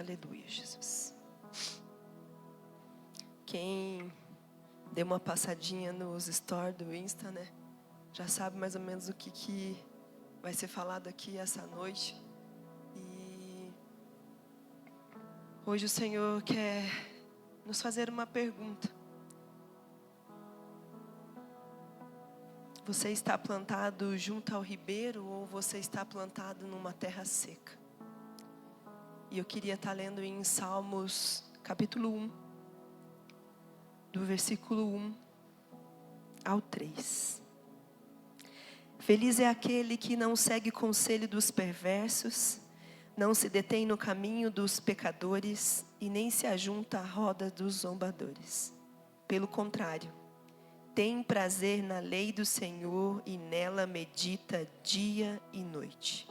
Aleluia, Jesus. Quem deu uma passadinha nos stories do Insta, né? Já sabe mais ou menos o que vai ser falado aqui essa noite. E hoje o Senhor quer nos fazer uma pergunta. Você está plantado junto ao ribeiro ou você está plantado numa terra seca? E eu queria estar lendo em Salmos capítulo 1, do versículo 1 ao 3. Feliz é aquele que não segue conselho dos perversos, não se detém no caminho dos pecadores e nem se ajunta à roda dos zombadores. Pelo contrário, tem prazer na lei do Senhor e nela medita dia e noite.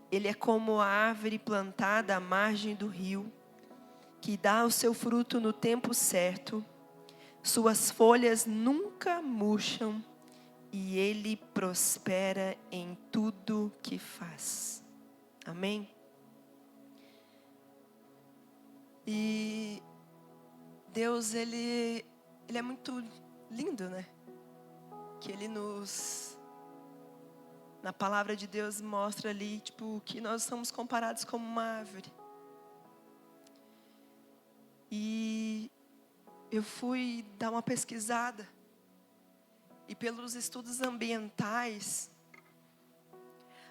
Ele é como a árvore plantada à margem do rio, que dá o seu fruto no tempo certo, suas folhas nunca murcham e ele prospera em tudo que faz. Amém? E Deus, Ele é muito lindo, né? Que Ele na palavra de Deus mostra ali, que nós somos comparados como uma árvore. E eu fui dar uma pesquisada. E pelos estudos ambientais,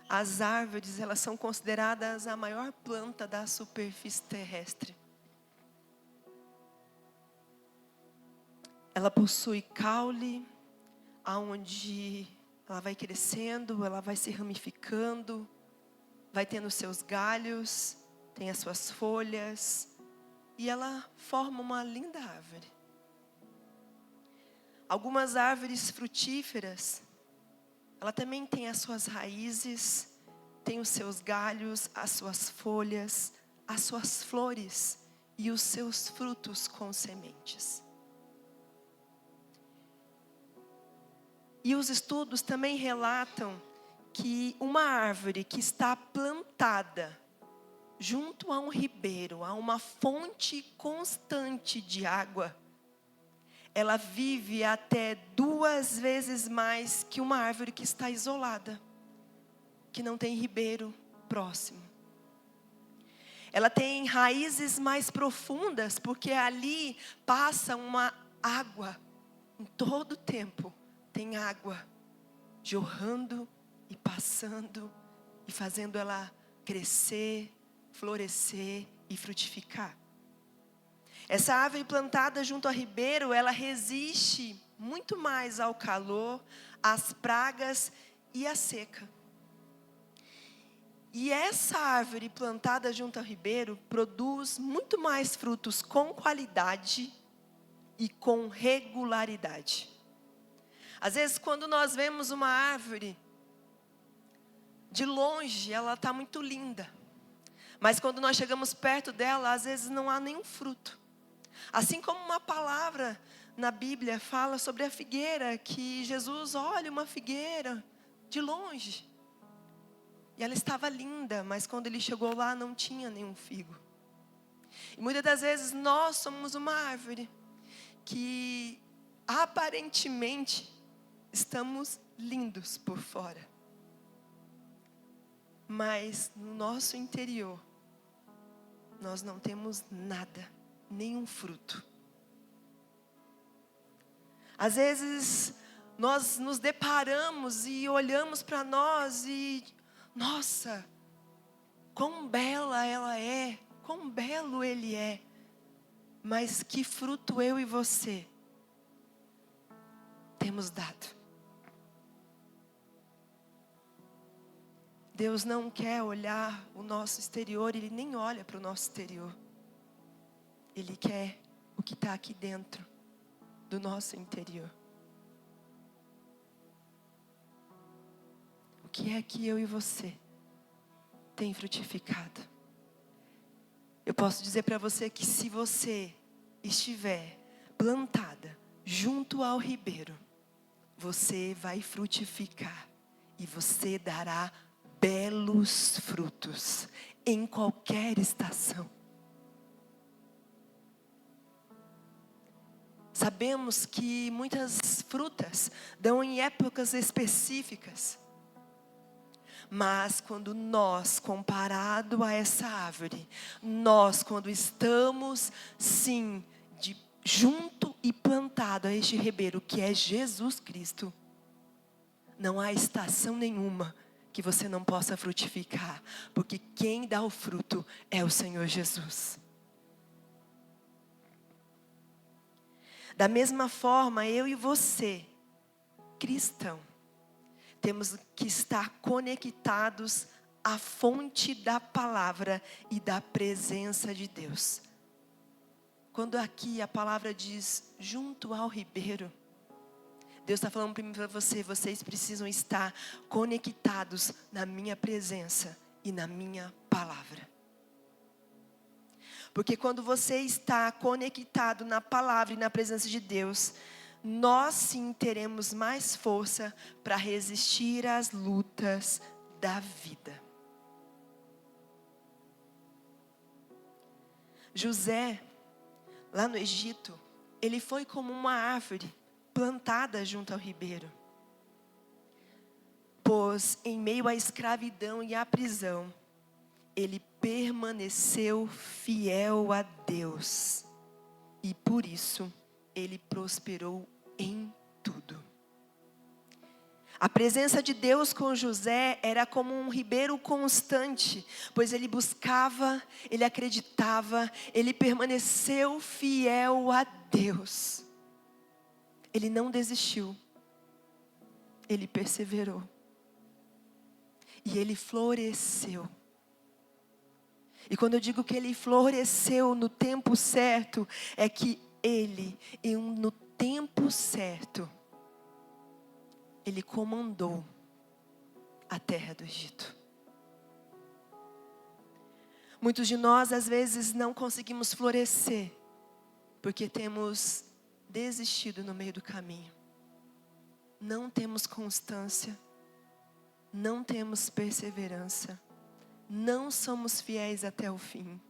as árvores, elas são consideradas a maior planta da superfície terrestre. Ela possui caule, aonde ela vai crescendo, ela vai se ramificando, vai tendo seus galhos, tem as suas folhas, e ela forma uma linda árvore. Algumas árvores frutíferas, ela também tem as suas raízes, tem os seus galhos, as suas folhas, as suas flores e os seus frutos com sementes. E os estudos também relatam que uma árvore que está plantada junto a um ribeiro, a uma fonte constante de água, ela vive até 2 vezes mais que uma árvore que está isolada, que não tem ribeiro próximo. Ela tem raízes mais profundas, porque ali passa uma água em todo o tempo. Tem água jorrando e passando e fazendo ela crescer, florescer e frutificar. Essa árvore plantada junto ao ribeiro, ela resiste muito mais ao calor, às pragas e à seca. E essa árvore plantada junto ao ribeiro produz muito mais frutos com qualidade e com regularidade. Às vezes, quando nós vemos uma árvore, de longe ela está muito linda. Mas quando nós chegamos perto dela, às vezes não há nenhum fruto. Assim como uma palavra na Bíblia fala sobre a figueira, que Jesus olha uma figueira de longe. E ela estava linda, mas quando ele chegou lá não tinha nenhum figo. E muitas das vezes nós somos uma árvore que aparentemente estamos lindos por fora. Mas no nosso interior, nós não temos nada, nenhum fruto. Às vezes, nós nos deparamos e olhamos para nós e, nossa, quão bela ela é, quão belo ele é. Mas que fruto eu e você temos dado? Deus não quer olhar o nosso exterior, Ele nem olha para o nosso exterior. Ele quer o que está aqui dentro do nosso interior. O que é que eu e você tem frutificado? Eu posso dizer para você que se você estiver plantada junto ao ribeiro, você vai frutificar e você dará belos frutos em qualquer estação. Sabemos que muitas frutas dão em épocas específicas. Mas quando nós, comparado a essa árvore, nós quando estamos, sim, junto e plantado a este ribeiro que é Jesus Cristo, não há estação nenhuma que você não possa frutificar, porque quem dá o fruto é o Senhor Jesus. Da mesma forma, eu e você, cristão, temos que estar conectados à fonte da palavra e da presença de Deus. Quando aqui a palavra diz junto ao ribeiro, Deus está falando para você, vocês precisam estar conectados na minha presença e na minha palavra. Porque quando você está conectado na palavra e na presença de Deus, nós sim teremos mais força para resistir às lutas da vida. José, lá no Egito, ele foi como uma árvore plantada junto ao ribeiro. Pois em meio à escravidão e à prisão, ele permaneceu fiel a Deus. E por isso, ele prosperou em tudo. A presença de Deus com José era como um ribeiro constante, pois ele buscava, ele acreditava, ele permaneceu fiel a Deus. Ele não desistiu, ele perseverou. E ele floresceu. E quando eu digo que ele floresceu no tempo certo, é que ele, no tempo certo, ele comandou a terra do Egito. Muitos de nós, às vezes, não conseguimos florescer, porque temos desistido no meio do caminho. Não temos constância, não temos perseverança, não somos fiéis até o fim.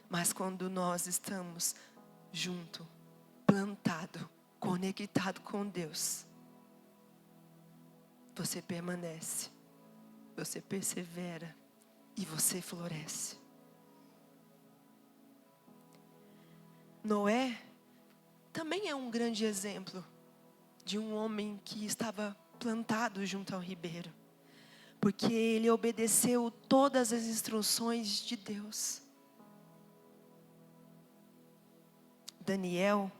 Mas quando nós estamos junto, plantado, conectado com Deus, você permanece, você persevera e você floresce. Noé também é um grande exemplo de um homem que estava plantado junto ao ribeiro, porque ele obedeceu todas as instruções de Deus. Daniel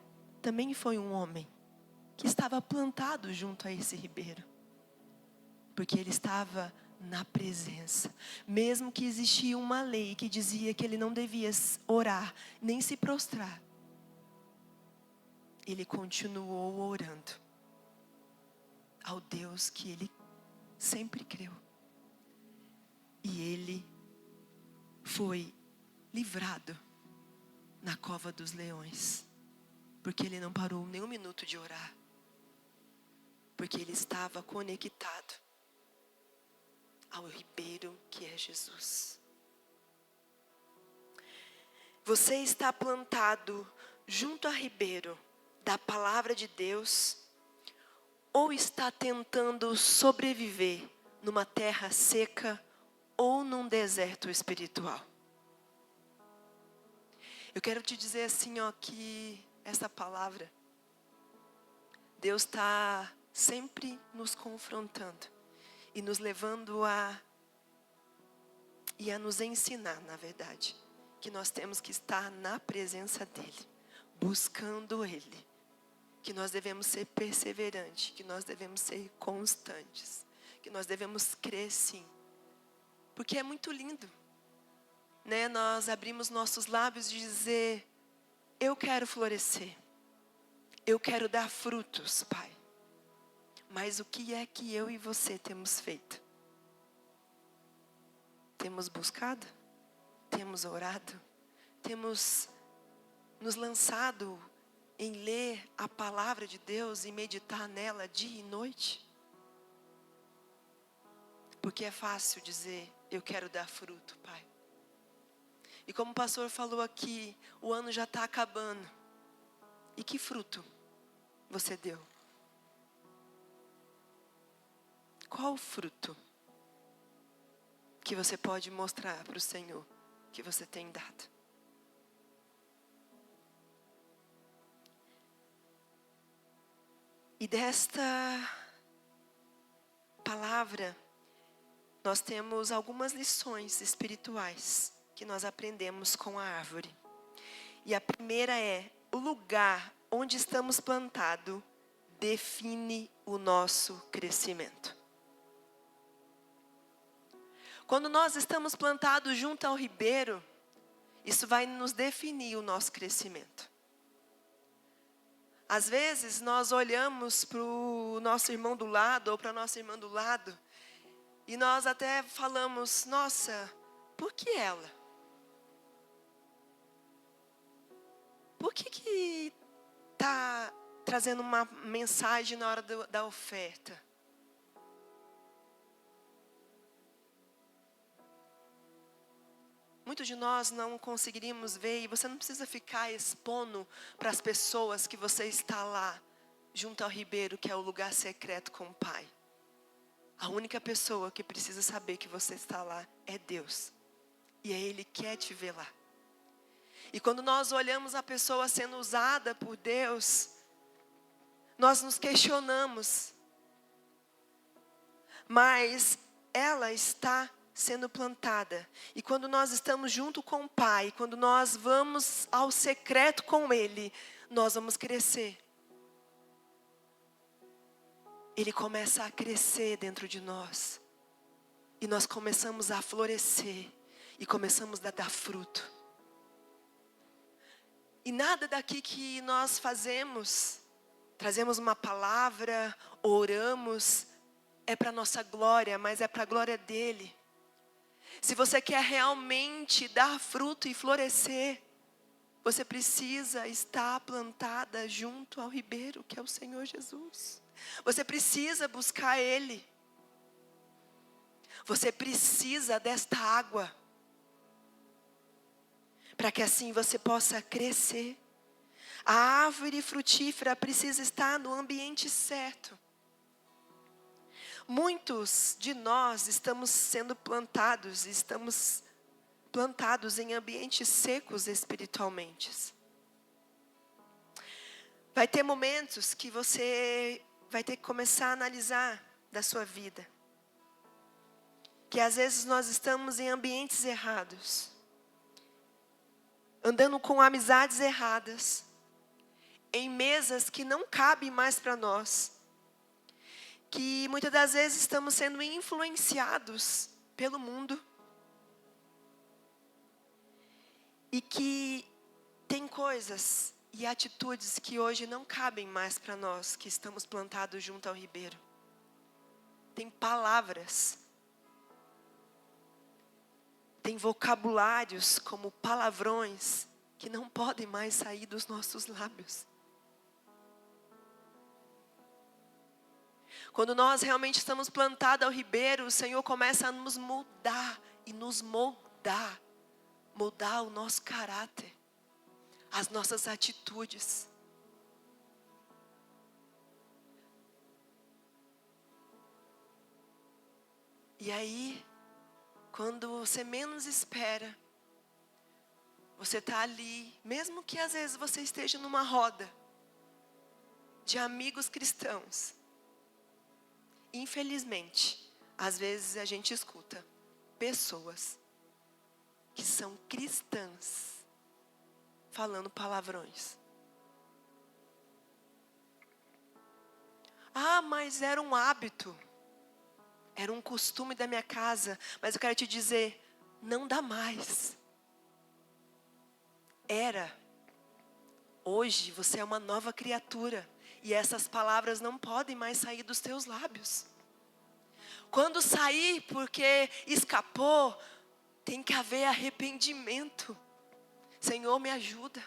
também foi um homem que estava plantado junto a esse ribeiro, porque ele estava na presença. Mesmo que existia uma lei que dizia que ele não devia orar, nem se prostrar, ele continuou orando ao Deus que ele sempre creu. E ele foi livrado na cova dos leões, porque ele não parou nem um minuto de orar, porque ele estava conectado ao ribeiro que é Jesus. Você está plantado junto ao ribeiro da palavra de Deus, ou está tentando sobreviver numa terra seca ou num deserto espiritual? Eu quero te dizer assim, que essa palavra, Deus está sempre nos confrontando e nos levando a nos ensinar, na verdade, que nós temos que estar na presença dEle, buscando Ele, que nós devemos ser perseverantes, que nós devemos ser constantes, que nós devemos crer sim, porque é muito lindo, né? Nós abrimos nossos lábios de dizer: eu quero florescer, eu quero dar frutos, Pai. Mas o que é que eu e você temos feito? Temos buscado? Temos orado? Temos nos lançado em ler a palavra de Deus e meditar nela dia e noite? Porque é fácil dizer, eu quero dar fruto, Pai. E como o pastor falou aqui, o ano já está acabando. E que fruto você deu? Qual o fruto que você pode mostrar para o Senhor que você tem dado? E desta palavra, nós temos algumas lições espirituais que nós aprendemos com a árvore. E a primeira é, o lugar onde estamos plantados define o nosso crescimento. Quando nós estamos plantados junto ao ribeiro, isso vai nos definir o nosso crescimento. Às vezes nós olhamos para o nosso irmão do lado ou para a nossa irmã do lado e nós até falamos, nossa, por que ela? Por que está trazendo uma mensagem na hora da oferta? Muitos de nós não conseguiríamos ver, e você não precisa ficar expondo para as pessoas que você está lá, junto ao ribeiro, que é o lugar secreto com o Pai. A única pessoa que precisa saber que você está lá é Deus. E Ele quer te ver lá. E quando nós olhamos a pessoa sendo usada por Deus, nós nos questionamos. Mas ela está sendo plantada. E quando nós estamos junto com o Pai, quando nós vamos ao secreto com Ele, nós vamos crescer. Ele começa a crescer dentro de nós. E nós começamos a florescer. E começamos a dar fruto. E nada daqui que nós fazemos, trazemos uma palavra, oramos, é para a nossa glória, mas é para a glória dEle. Se você quer realmente dar fruto e florescer, você precisa estar plantada junto ao ribeiro, que é o Senhor Jesus. Você precisa buscar Ele. Você precisa desta água. Para que assim você possa crescer. A árvore frutífera precisa estar no ambiente certo. Muitos de nós estamos sendo plantados em ambientes secos espiritualmente. Vai ter momentos que você vai ter que começar a analisar da sua vida. Que às vezes nós estamos em ambientes errados. Andando com amizades erradas. Em mesas que não cabem mais para nós. Que muitas das vezes estamos sendo influenciados pelo mundo. E que tem coisas e atitudes que hoje não cabem mais para nós, que estamos plantados junto ao ribeiro. Tem palavras. Tem vocabulários como palavrões que não podem mais sair dos nossos lábios. Quando nós realmente estamos plantados ao ribeiro, o Senhor começa a nos mudar e nos moldar. Moldar o nosso caráter, as nossas atitudes. E aí, quando você menos espera, você está ali, mesmo que às vezes você esteja numa roda de amigos cristãos. Infelizmente, às vezes a gente escuta pessoas que são cristãs falando palavrões. Ah, mas era um hábito. Era um costume da minha casa. Mas eu quero te dizer, não dá mais. Era. Hoje você é uma nova criatura. E essas palavras não podem mais sair dos teus lábios. Quando sair porque escapou, tem que haver arrependimento. Senhor, me ajuda.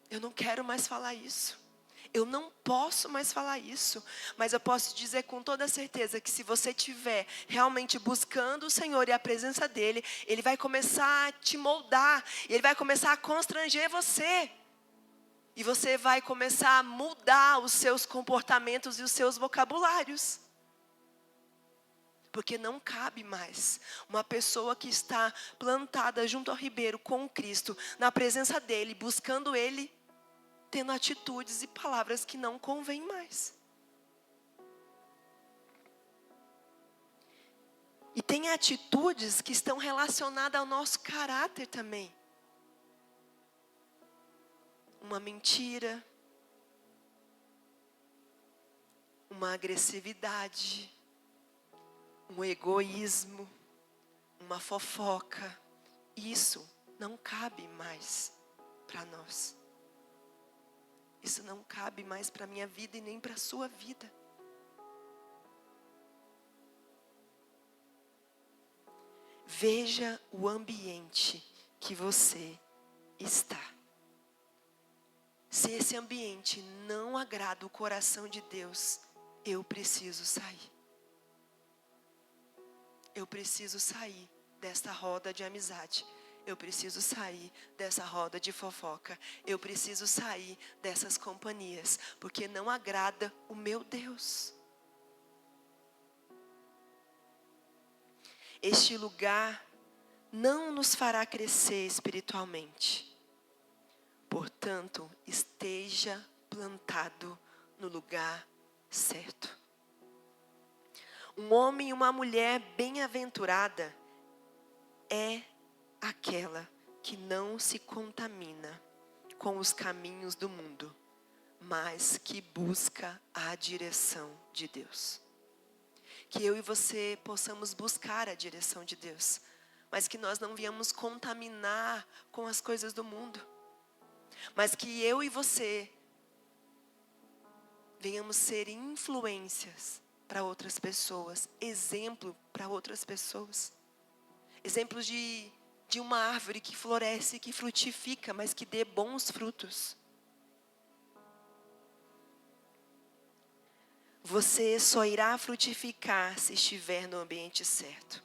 Eu não quero mais falar isso. Eu não posso mais falar isso, mas eu posso dizer com toda certeza que se você estiver realmente buscando o Senhor e a presença dEle, Ele vai começar a te moldar, Ele vai começar a constranger você. E você vai começar a mudar os seus comportamentos e os seus vocabulários. Porque não cabe mais uma pessoa que está plantada junto ao ribeiro com Cristo, na presença dEle, buscando Ele, tendo atitudes e palavras que não convêm mais. E tem atitudes que estão relacionadas ao nosso caráter também. Uma mentira, uma agressividade, um egoísmo, uma fofoca. Isso não cabe mais para nós. Isso não cabe mais para a minha vida e nem para a sua vida. Veja o ambiente que você está. Se esse ambiente não agrada o coração de Deus, eu preciso sair. Eu preciso sair desta roda de amizade. Eu preciso sair dessa roda de fofoca. Eu preciso sair dessas companhias, porque não agrada o meu Deus. Este lugar não nos fará crescer espiritualmente. Portanto, esteja plantado no lugar certo. Um homem e uma mulher bem-aventurada é aquela que não se contamina com os caminhos do mundo, mas que busca a direção de Deus. Que eu e você possamos buscar a direção de Deus, mas que nós não venhamos contaminar com as coisas do mundo, mas que eu e você venhamos ser influências para outras pessoas, exemplo para outras pessoas. Exemplos de uma árvore que floresce, que frutifica, mas que dê bons frutos. Você só irá frutificar se estiver no ambiente certo.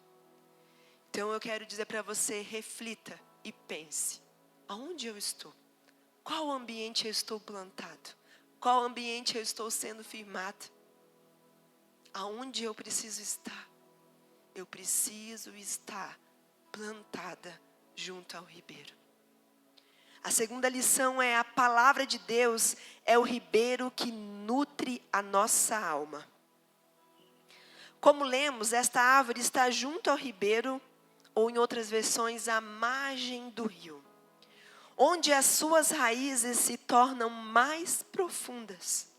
Então eu quero dizer para você, reflita e pense. Aonde eu estou? Qual ambiente eu estou plantado? Qual ambiente eu estou sendo firmado? Aonde eu preciso estar? Eu preciso estar plantada junto ao ribeiro. A segunda lição é: a palavra de Deus é o ribeiro que nutre a nossa alma. Como lemos, esta árvore está junto ao ribeiro, ou em outras versões, à margem do rio, onde as suas raízes se tornam mais profundas.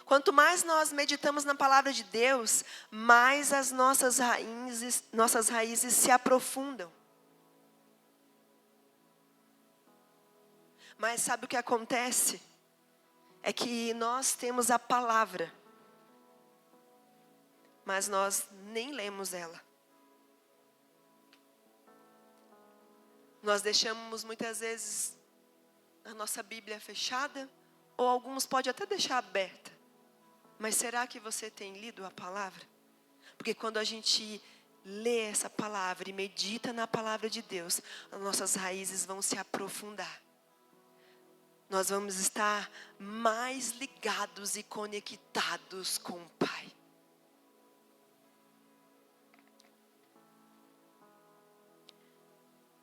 Quanto mais nós meditamos na palavra de Deus, mais as nossas raízes se aprofundam. Mas sabe o que acontece? É que nós temos a palavra, mas nós nem lemos ela. Nós deixamos muitas vezes a nossa Bíblia fechada, ou alguns podem até deixar aberta. Mas será que você tem lido a palavra? Porque quando a gente lê essa palavra e medita na palavra de Deus, as nossas raízes vão se aprofundar. Nós vamos estar mais ligados e conectados com o Pai.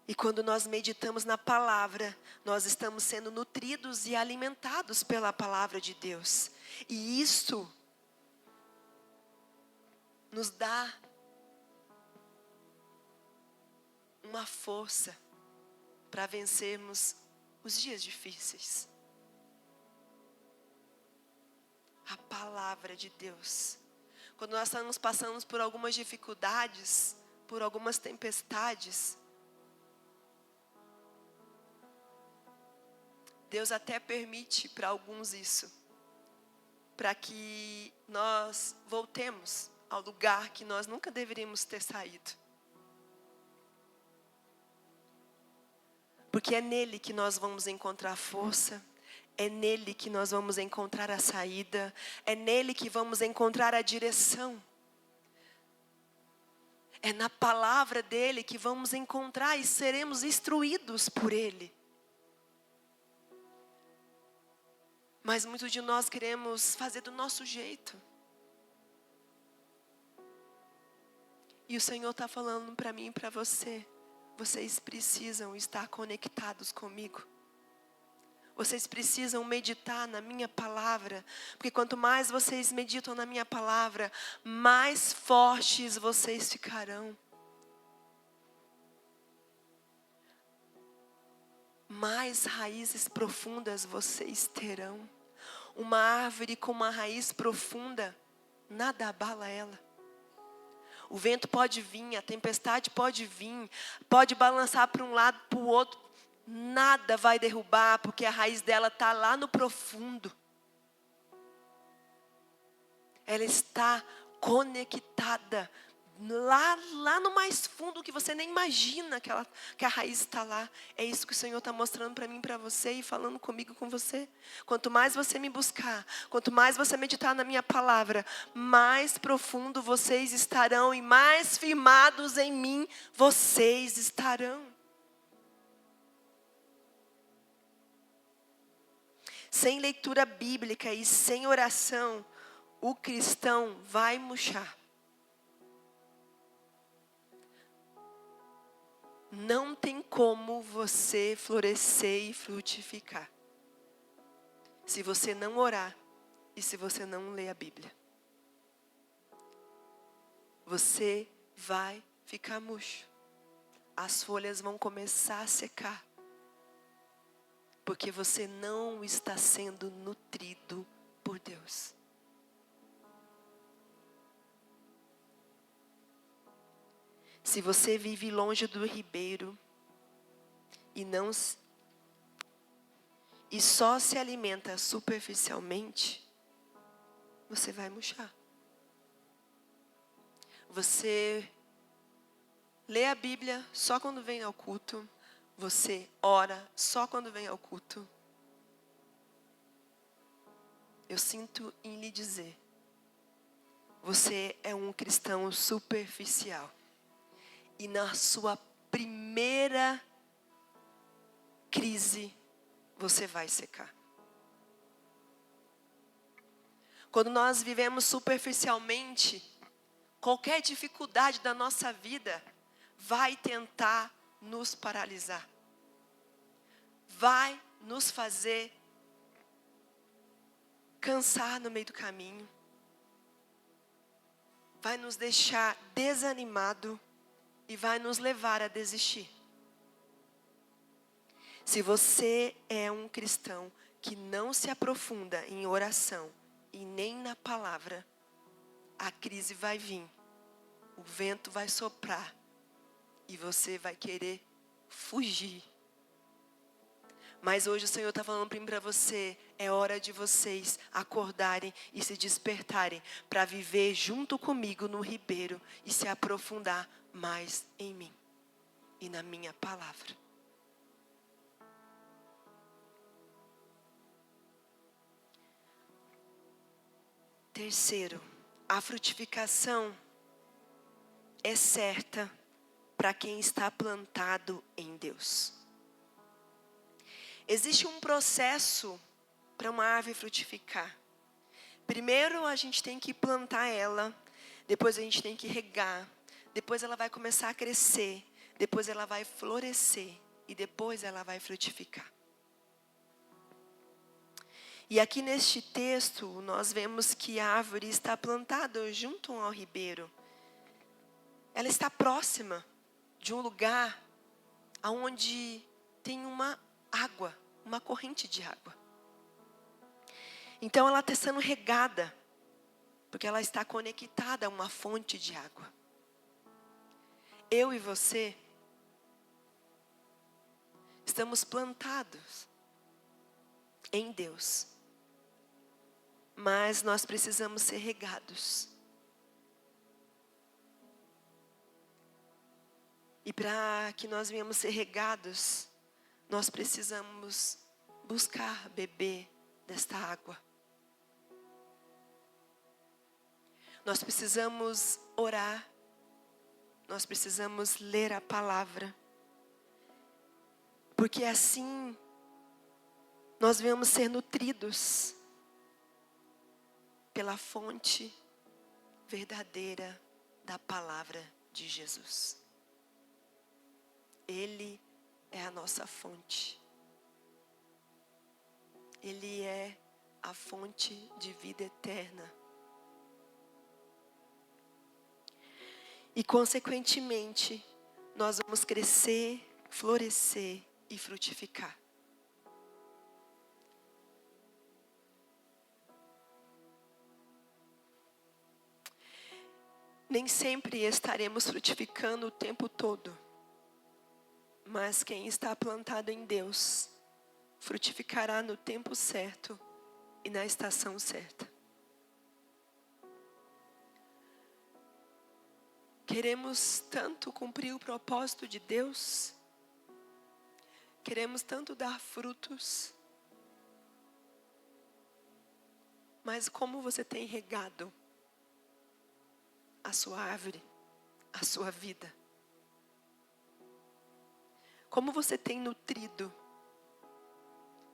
E quando nós meditamos na palavra, nós estamos sendo nutridos e alimentados pela palavra de Deus. E isso nos dá uma força para vencermos os dias difíceis. A palavra de Deus. Quando nós estamos passando por algumas dificuldades, por algumas tempestades, Deus até permite para alguns isso, para que nós voltemos ao lugar que nós nunca deveríamos ter saído. Porque é nele que nós vamos encontrar força, É nele que nós vamos encontrar a saída. É nele que vamos encontrar a direção. É na palavra dele que vamos encontrar e seremos instruídos por ele. Mas muitos de nós queremos fazer do nosso jeito. E o Senhor está falando para mim e para você. Vocês precisam estar conectados comigo. Vocês precisam meditar na minha palavra. Porque quanto mais vocês meditam na minha palavra, mais fortes vocês ficarão. Mais raízes profundas vocês terão. Uma árvore com uma raiz profunda, nada abala ela. O vento pode vir, a tempestade pode vir, pode balançar para um lado, para o outro. Nada vai derrubar, porque a raiz dela está lá no profundo. Ela está conectada lá no mais fundo, que você nem imagina que a raiz está lá. É isso que o Senhor está mostrando para mim, para você, e falando comigo, com você. Quanto mais você me buscar, quanto mais você meditar na minha palavra, mais profundo vocês estarão e mais firmados em mim vocês estarão. Sem leitura bíblica e sem oração, o cristão vai murchar. Não tem como você florescer e frutificar se você não orar e se você não ler a Bíblia. Você vai ficar murcho. As folhas vão começar a secar. Porque você não está sendo nutrido por Deus. Se você vive longe do ribeiro e só se alimenta superficialmente, você vai murchar. Você lê a Bíblia só quando vem ao culto. Você ora só quando vem ao culto. Eu sinto em lhe dizer, você é um cristão superficial. E na sua primeira crise, você vai secar. Quando nós vivemos superficialmente, qualquer dificuldade da nossa vida vai tentar nos paralisar. Vai nos fazer cansar no meio do caminho. Vai nos deixar desanimado. E vai nos levar a desistir. Se você é um cristão que não se aprofunda em oração e nem na palavra, a crise vai vir. O vento vai soprar. E você vai querer fugir. Mas hoje o Senhor está falando para você, é hora de vocês acordarem e se despertarem para viver junto comigo no ribeiro e se aprofundar mais em mim e na minha palavra. Terceiro, a frutificação é certa para quem está plantado em Deus. Existe um processo para uma árvore frutificar. Primeiro a gente tem que plantar ela, depois a gente tem que regar, depois ela vai começar a crescer, depois ela vai florescer e depois ela vai frutificar. E aqui neste texto nós vemos que a árvore está plantada junto ao ribeiro. Ela está próxima de um lugar onde tem uma água, uma corrente de água. Então ela está sendo regada, porque ela está conectada a uma fonte de água. Eu e você estamos plantados em Deus, mas nós precisamos ser regados. E para que nós venhamos ser regados, nós precisamos buscar beber desta água. Nós precisamos orar. Nós precisamos ler a palavra. Porque assim nós vamos ser nutridos pela fonte verdadeira da palavra de Jesus. Ele é a nossa fonte. Ele é a fonte de vida eterna. E consequentemente, nós vamos crescer, florescer e frutificar. Nem sempre estaremos frutificando o tempo todo. Mas quem está plantado em Deus, frutificará no tempo certo e na estação certa. Queremos tanto cumprir o propósito de Deus. Queremos tanto dar frutos. Mas como você tem regado a sua árvore, a sua vida? Como você tem nutrido?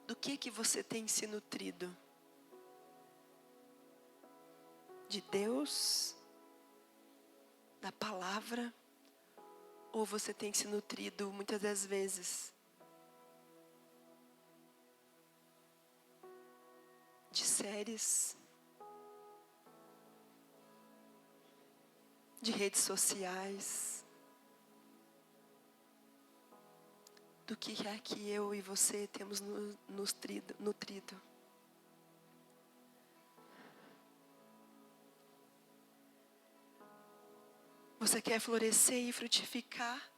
Do que você tem se nutrido? De Deus? Da palavra? Ou você tem se nutrido muitas das vezes de séries, de redes sociais? Do que é que eu e você temos nutrido? Você quer florescer e frutificar,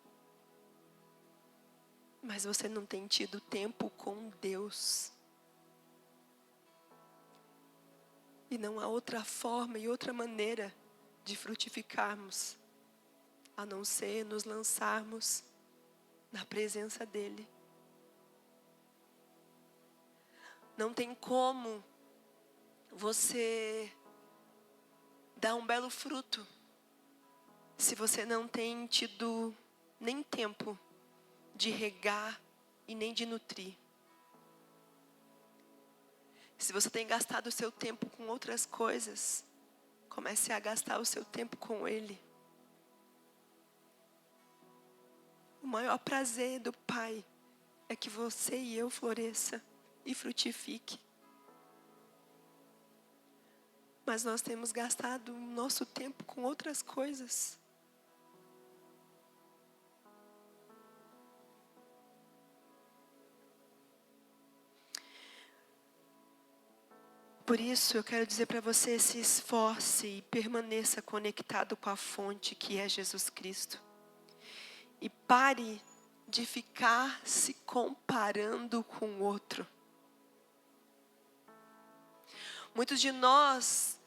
mas você não tem tido tempo com Deus. E não há outra forma e outra maneira de frutificarmos, a não ser nos lançarmos na presença dEle. Não tem como você dar um belo fruto se você não tem tido nem tempo de regar e nem de nutrir. Se você tem gastado o seu tempo com outras coisas, comece a gastar o seu tempo com Ele. O maior prazer do Pai é que você e eu floresça e frutifique. Mas nós temos gastado o nosso tempo com outras coisas. Por isso eu quero dizer para você, se esforce e permaneça conectado com a fonte que é Jesus Cristo. E pare de ficar se comparando com o outro. Muitos de nós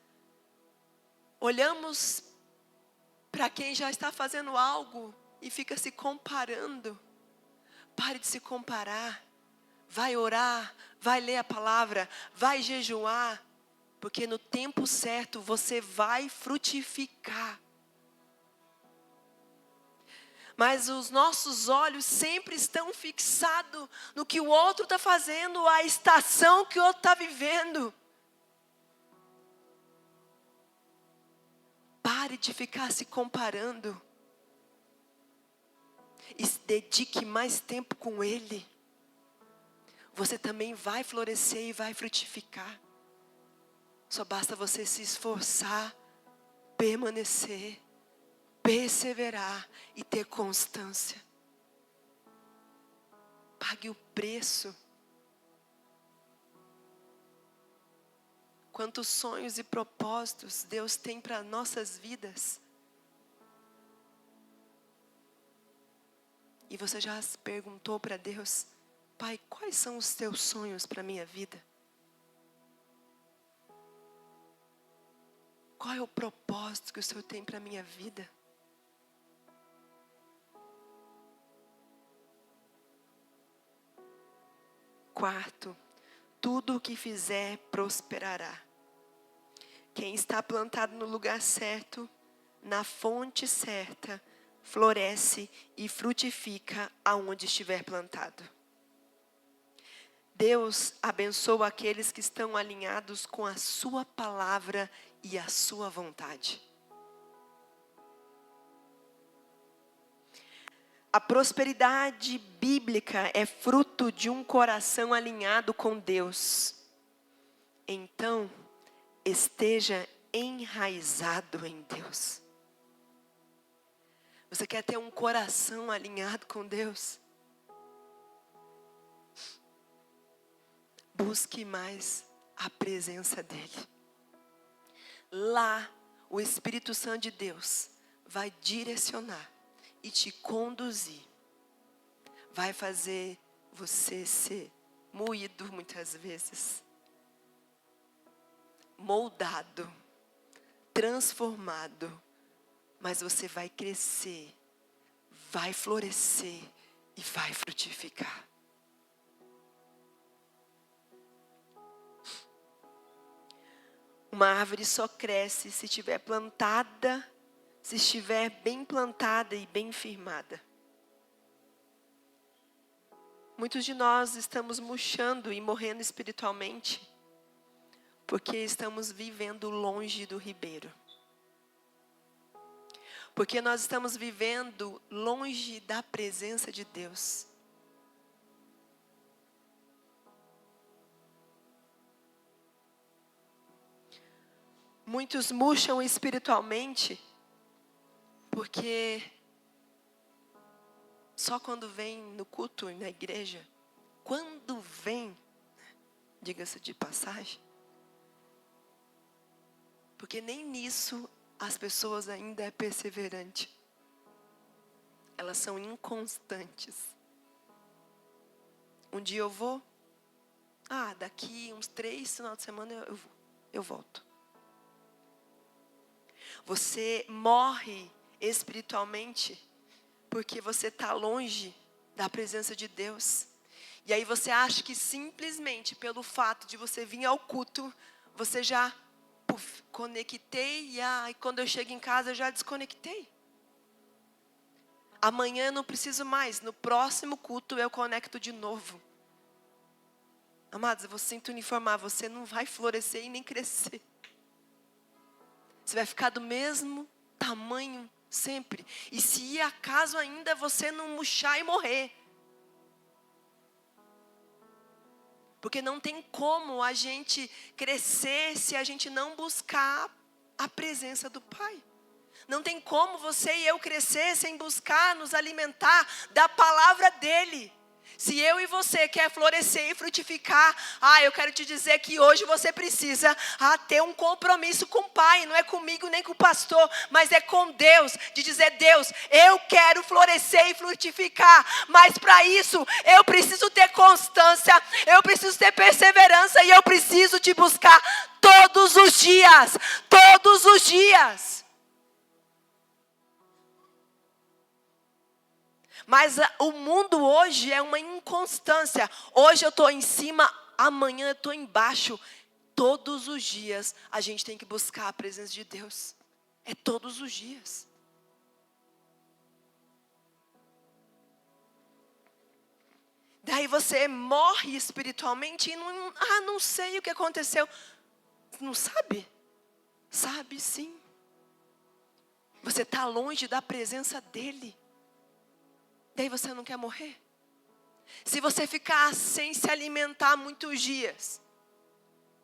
olhamos para quem já está fazendo algo e fica se comparando. Pare de se comparar. Vai orar, vai ler a palavra, vai jejuar, porque no tempo certo você vai frutificar. Mas os nossos olhos sempre estão fixados no que o outro está fazendo, a estação que o outro está vivendo. Pare de ficar se comparando e se dedique mais tempo com Ele. Você também vai florescer e vai frutificar. Só basta você se esforçar, permanecer, perseverar e ter constância. Pague o preço. Quantos sonhos e propósitos Deus tem para nossas vidas. E você já se perguntou para Deus: Pai, quais são os teus sonhos para a minha vida? Qual é o propósito que o Senhor tem para a minha vida? quarto, tudo o que fizer prosperará. Quem está plantado no lugar certo, na fonte certa, floresce e frutifica aonde estiver plantado. Deus abençoa aqueles que estão alinhados com a sua palavra e a sua vontade. A prosperidade bíblica é fruto de um coração alinhado com Deus. Então, esteja enraizado em Deus. Você quer ter um coração alinhado com Deus? Busque mais a presença dEle. Lá, o Espírito Santo de Deus vai direcionar e te conduzir. Vai fazer você ser moído muitas vezes, moldado, transformado, mas você vai crescer, vai florescer e vai frutificar. Uma árvore só cresce se estiver plantada, se estiver bem plantada e bem firmada. Muitos de nós estamos murchando e morrendo espiritualmente, porque estamos vivendo longe do ribeiro. Porque nós estamos vivendo longe da presença de Deus. Muitos murcham espiritualmente, porque só quando vem no culto, na igreja, quando vem, diga-se de passagem, porque nem nisso as pessoas ainda é perseverante. Elas são inconstantes. Um dia eu vou, daqui uns 3 finais de semana eu volto. Você morre espiritualmente porque você está longe da presença de Deus. E aí você acha que simplesmente pelo fato de você vir ao culto, você já conectei e quando eu chego em casa eu já desconectei. Amanhã eu não preciso mais, no próximo culto eu conecto de novo. Amados, eu vou sinto informar, você não vai florescer e nem crescer. Você vai ficar do mesmo tamanho sempre. E se acaso ainda você não murchar e morrer. Porque não tem como a gente crescer se a gente não buscar a presença do Pai. Não tem como você e eu crescer sem buscar nos alimentar da palavra dEle. Se eu e você quer florescer e frutificar, eu quero te dizer que hoje você precisa ter um compromisso com o Pai. Não é comigo nem com o pastor, mas é com Deus. De dizer, Deus, eu quero florescer e frutificar. Mas para isso, eu preciso ter constância, eu preciso ter perseverança e eu preciso te buscar todos os dias. Todos os dias. Mas o mundo hoje é uma inconstância. Hoje eu estou em cima, amanhã eu estou embaixo. Todos os dias a gente tem que buscar a presença de Deus. É todos os dias. Daí você morre espiritualmente e não sei o que aconteceu. Não sabe? Sabe sim. Você está longe da presença dEle. Daí você não quer morrer? Se você ficar sem se alimentar muitos dias,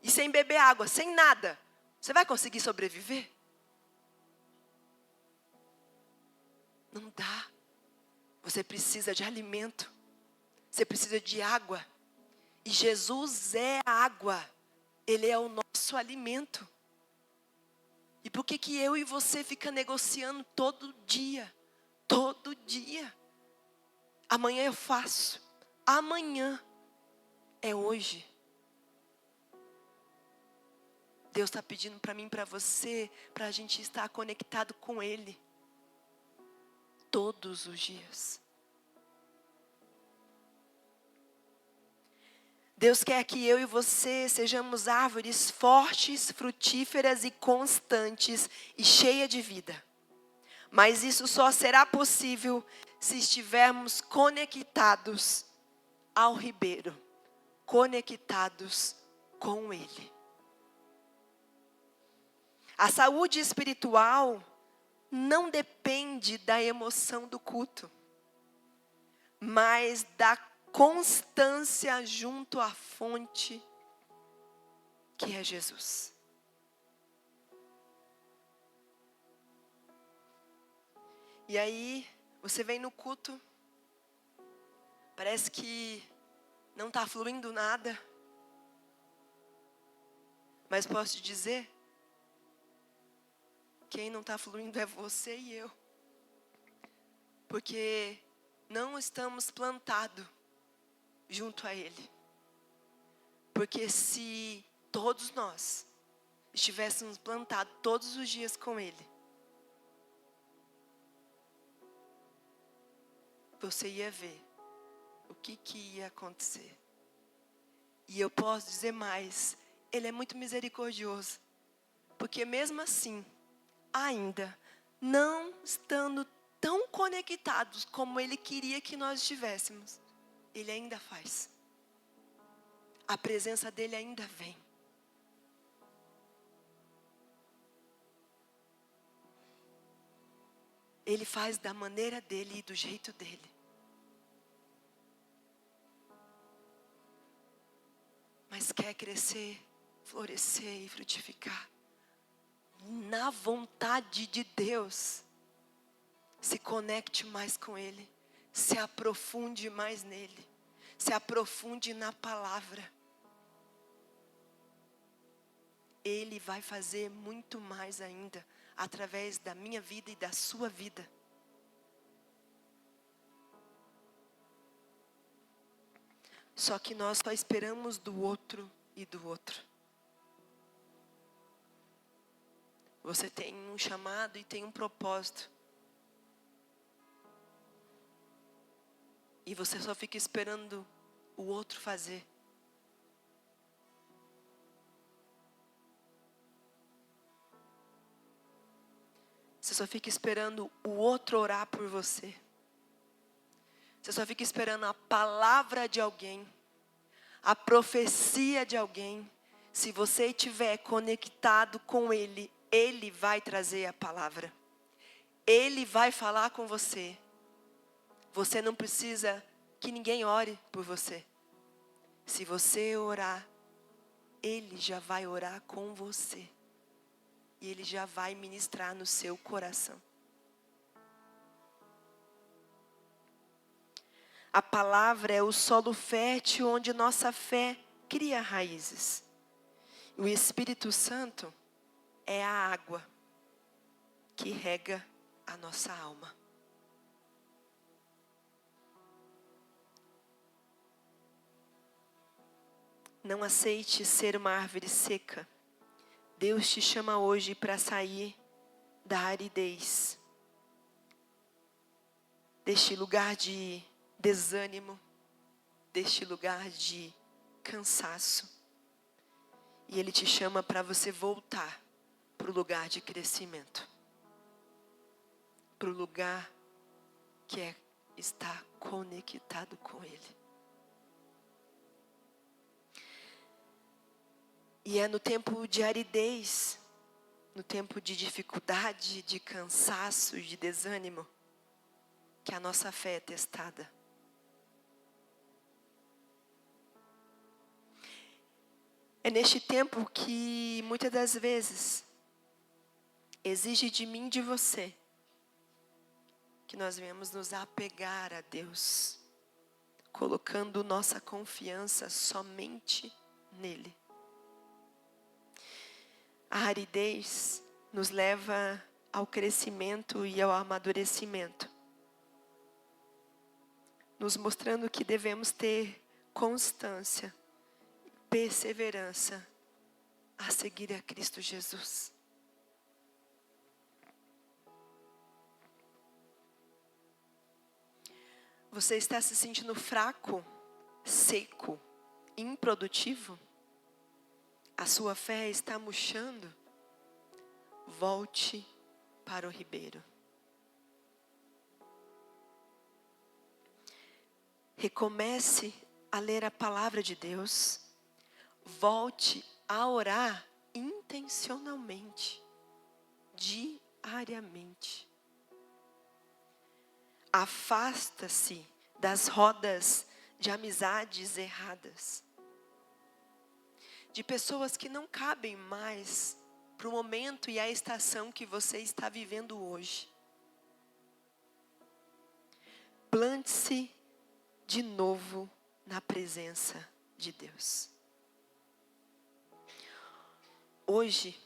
e sem beber água, sem nada, você vai conseguir sobreviver? Não dá. Você precisa de alimento. Você precisa de água. E Jesus é a água. Ele é o nosso alimento. E por que eu e você fica negociando todo dia? Todo dia. Amanhã eu faço. Amanhã é hoje. Deus está pedindo para mim, para você, para a gente estar conectado com Ele. Todos os dias. Deus quer que eu e você sejamos árvores fortes, frutíferas e constantes e cheias de vida. Mas isso só será possível se estivermos conectados ao ribeiro, conectados com Ele. A saúde espiritual não depende da emoção do culto, mas da constância junto à fonte, que é Jesus. E aí, você vem no culto, parece que não está fluindo nada, mas posso te dizer, quem não está fluindo é você e eu, porque não estamos plantados junto a Ele. Porque se todos nós estivéssemos plantados todos os dias com Ele, você ia ver o que ia acontecer. E eu posso dizer mais, Ele é muito misericordioso, porque mesmo assim, ainda não estando tão conectados como Ele queria que nós estivéssemos, Ele ainda faz. A presença dEle ainda vem. Ele faz da maneira dEle e do jeito dEle. Mas quer crescer, florescer e frutificar na vontade de Deus. Se conecte mais com Ele. Se aprofunde mais nele. Se aprofunde na palavra. Ele vai fazer muito mais ainda, através da minha vida e da sua vida. Só que nós só esperamos do outro e do outro. Você tem um chamado e tem um propósito. E você só fica esperando o outro fazer. Você só fica esperando o outro orar por você. Você só fica esperando a palavra de alguém, a profecia de alguém. Se você estiver conectado com Ele, Ele vai trazer a palavra. Ele vai falar com você. Você não precisa que ninguém ore por você. Se você orar, Ele já vai orar com você. E Ele já vai ministrar no seu coração. A palavra é o solo fértil onde nossa fé cria raízes. O Espírito Santo é a água que rega a nossa alma. Não aceite ser uma árvore seca. Deus te chama hoje para sair da aridez, deste lugar de desânimo, deste lugar de cansaço. E Ele te chama para você voltar para o lugar de crescimento, para o lugar que é estar conectado com Ele. E é no tempo de aridez, no tempo de dificuldade, de cansaço, de desânimo, que a nossa fé é testada. É neste tempo que muitas das vezes exige de mim e de você que nós venhamos nos apegar a Deus, colocando nossa confiança somente nele. A aridez nos leva ao crescimento e ao amadurecimento, nos mostrando que devemos ter constância, perseverança a seguir a Cristo Jesus. Você está se sentindo fraco, seco, improdutivo? A sua fé está murchando? Volte para o ribeiro. Recomece a ler a palavra de Deus. Volte a orar intencionalmente, diariamente. Afasta-se das rodas de amizades erradas, de pessoas que não cabem mais para o momento e a estação que você está vivendo hoje. Plante-se de novo na presença de Deus. Hoje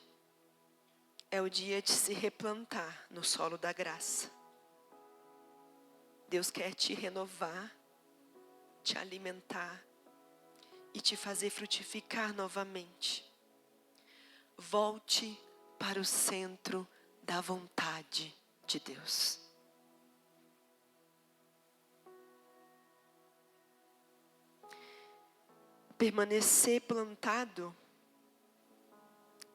é o dia de se replantar no solo da graça. Deus quer te renovar, te alimentar e te fazer frutificar novamente. Volte para o centro da vontade de Deus. Permanecer plantado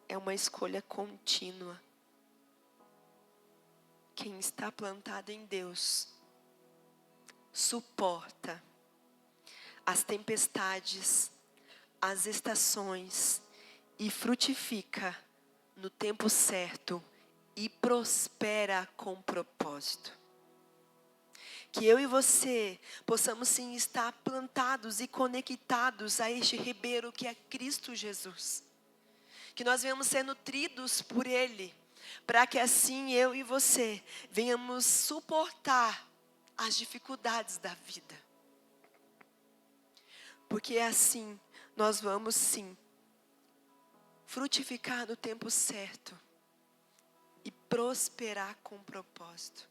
é uma escolha contínua. Quem está plantado em Deus suporta as tempestades, as estações e frutifica no tempo certo e prospera com propósito. Que eu e você possamos sim estar plantados e conectados a este ribeiro que é Cristo Jesus. Que nós venhamos ser nutridos por Ele, para que assim eu e você venhamos suportar as dificuldades da vida. Porque assim nós vamos sim frutificar no tempo certo e prosperar com propósito.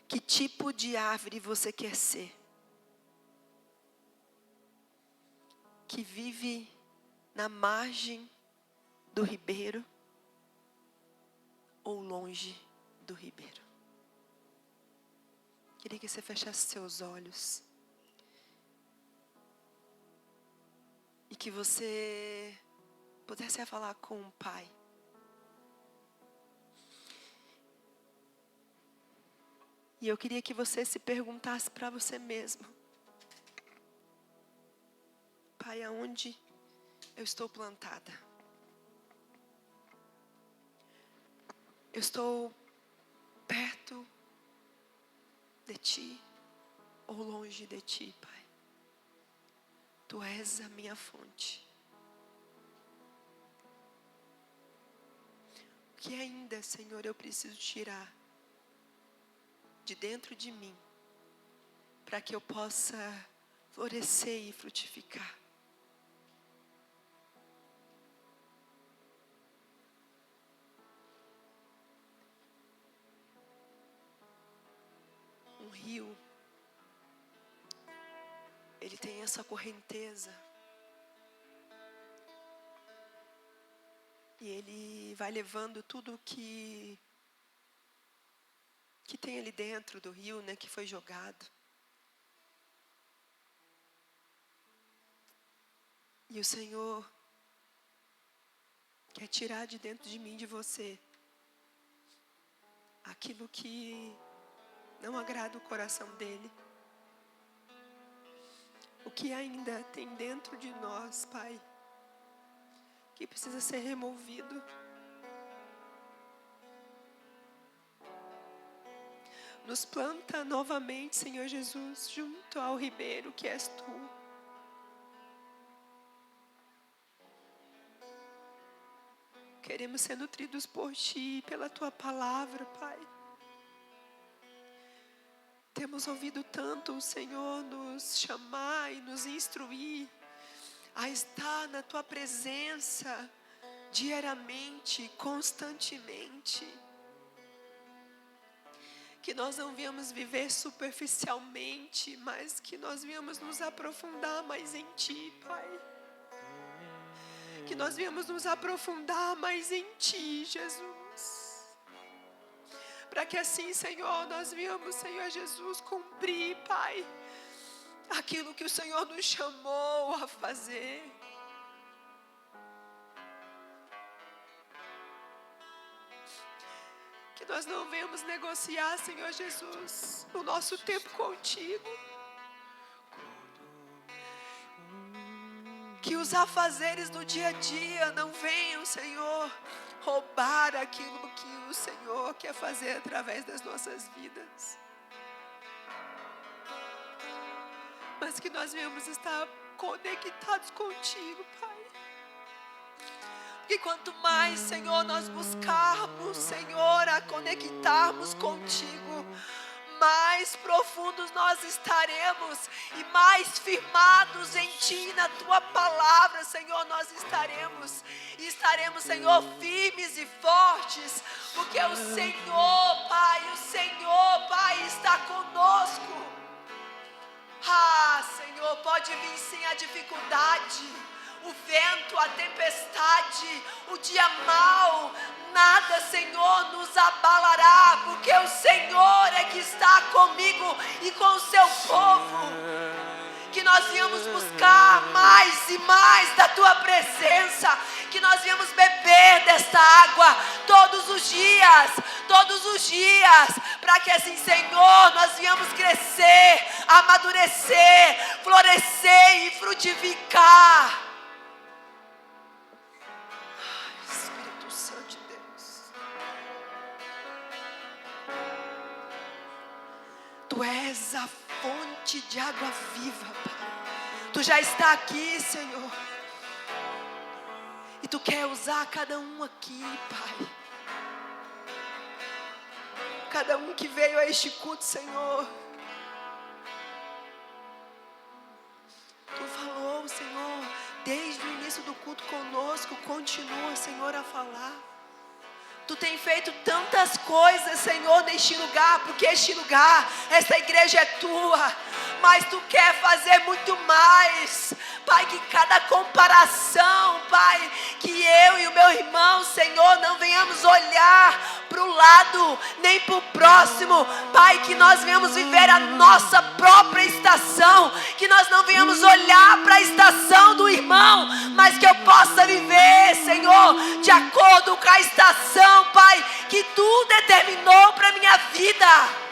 Que tipo de árvore você quer ser? Que vive na margem do ribeiro ou longe do ribeiro? Queria que você fechasse seus olhos e que você pudesse falar com o Pai. E eu queria que você se perguntasse para você mesmo: Pai, aonde eu estou plantada? Eu estou perto de Ti ou longe de Ti, Pai? Tu és a minha fonte. O que ainda, Senhor, eu preciso tirar de dentro de mim para que eu possa florescer e frutificar? Um rio, ele tem essa correnteza e ele vai levando tudo que tem ali dentro do rio, né, que foi jogado. E o Senhor quer tirar de dentro de mim, de você, aquilo que não agrada o coração dele. O que ainda tem dentro de nós, Pai, que precisa ser removido. Nos planta novamente, Senhor Jesus, junto ao ribeiro que és Tu. Queremos ser nutridos por Ti, pela Tua palavra, Pai. Temos ouvido tanto o Senhor nos chamar e nos instruir a estar na Tua presença diariamente, constantemente. Que nós não viemos viver superficialmente, mas que nós viemos nos aprofundar mais em Ti, Pai. Que nós viemos nos aprofundar mais em Ti, Jesus. Para que assim, Senhor, nós viemos, Senhor Jesus, cumprir, Pai, aquilo que o Senhor nos chamou a fazer. Que nós não venhamos negociar, Senhor Jesus, o nosso tempo contigo. Que os afazeres do dia a dia não venham, Senhor, roubar aquilo que o Senhor quer fazer através das nossas vidas. Mas que nós venhamos estar conectados contigo, Pai. E quanto mais, Senhor, nós buscarmos, Senhor, a conectarmos contigo, mais profundos nós estaremos e mais firmados em Ti, na Tua palavra, Senhor, nós estaremos. E estaremos, Senhor, firmes e fortes, porque o Senhor, Pai, está conosco. Senhor, pode vir sim a dificuldade, o vento, a tempestade, o dia mau, nada, Senhor, nos abalará, porque o Senhor é que está comigo e com o seu povo. Que nós viemos buscar mais e mais da Tua presença, que nós viemos beber desta água todos os dias, para que assim, Senhor, nós viemos crescer, amadurecer, florescer e frutificar. Espírito Santo de Deus, Tu és a fonte de água viva, Pai. Tu já está aqui, Senhor. E Tu quer usar cada um aqui, Pai. Cada um que veio a este culto, Senhor. Tu falou, Senhor, desde o início do culto conosco. Continua, Senhor, a falar. Tu tem feito tantas coisas, Senhor, neste lugar, porque este lugar, esta igreja é Tua, mas Tu quer fazer muito mais, Pai, que cada comparação, Pai, que eu e o meu irmão, Senhor, não venhamos olhar para o lado, nem para o próximo, Pai, que nós venhamos viver a nossa própria estação, que nós não venhamos olhar para a estação do irmão, mas que eu possa viver, Senhor, de acordo com a estação, Pai, que Tu determinou para a minha vida.